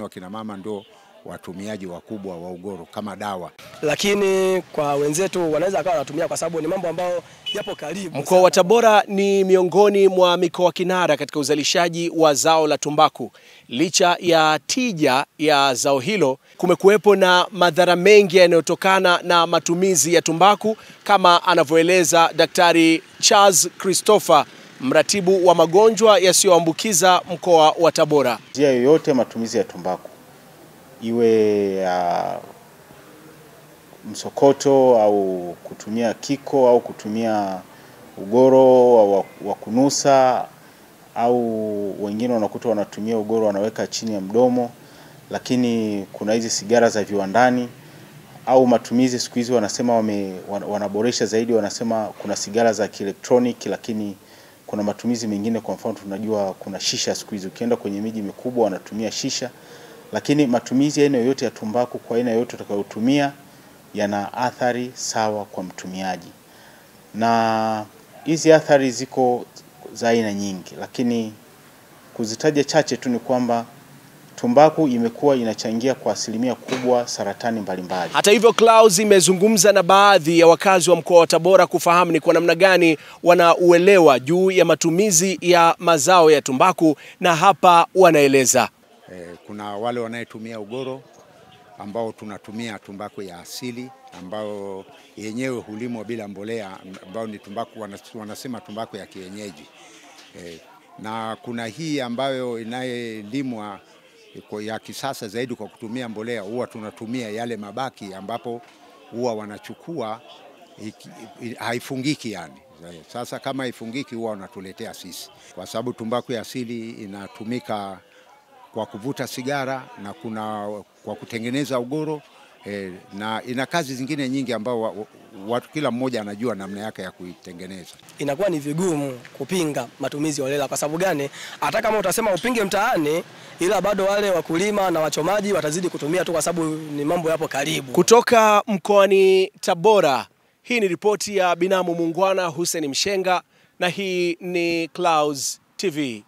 Wakina mama ndio watumiaji wakubwa wa ugoro kama dawa. Lakini kwa wenzetu wanaweza akawa wanatumia kwa sababu ni mambo ambayo yapo karibu. Mkoa wa Tabora ni miongoni mwa mikoa kinara katika uzalishaji wa zao la tumbaku. Licha ya tija ya zao hilo, kumekuwepo na madhara mengi yanayotokana na matumizi ya tumbaku, kama anavyoeleza Daktari Charles Christopher, mratibu wa magonjwa yasiyoambukiza mkoa wa Tabora. Njia yoyote matumizi ya tumbaku, iwe msokoto au kutumia kiko au kutumia ugoro wa kunusa, au wengine wanakuta wanatumia ugoro wanaweka chini ya mdomo, lakini kuna hizi sigara za viwandani au matumizi siku hizi wanasema wanaboresha zaidi, wanasema kuna sigara za kielektroniki, lakini kuna matumizi mengine. Kwa mfano tunajua kuna shisha siku hizi, ukienda kwenye miji mikubwa wanatumia shisha. Lakini matumizi aina yoyote ya tumbaku kwa aina yoyote utakayotumia yana athari sawa kwa mtumiaji, na hizi athari ziko za aina nyingi, lakini kuzitaja chache tu ni kwamba tumbaku imekuwa inachangia kwa asilimia kubwa saratani mbalimbali. Hata hivyo, Clouds imezungumza na baadhi ya wakazi wa mkoa wa Tabora kufahamu ni kwa namna gani wanauelewa juu ya matumizi ya mazao ya tumbaku, na hapa wanaeleza. Kuna wale wanayetumia ugoro ambao tunatumia tumbaku ya asili ambao yenyewe hulimwa bila mbolea, ambao ni tumbaku wanasema tumbaku ya kienyeji. Na kuna hii ambayo inayelimwa ya kisasa zaidi kwa kutumia mbolea, huwa tunatumia yale mabaki ambapo huwa wanachukua haifungiki yani. Sasa kama haifungiki huwa wanatuletea sisi, kwa sababu tumbaku ya asili inatumika kwa kuvuta sigara na kwa kutengeneza ugoro, na ina kazi zingine nyingi ambao watu kila mmoja anajua namna yake ya kuitengeneza. Inakuwa ni vigumu kupinga matumizi holela. Kwa sababu gani? Hata kama utasema upinge mtaani, ila bado wale wakulima na wachomaji watazidi kutumia tu, kwa sababu ni mambo yapo karibu. Kutoka mkoani Tabora, hii ni ripoti ya binamu muungwana Hussein Mshenga, na hii ni Clouds TV.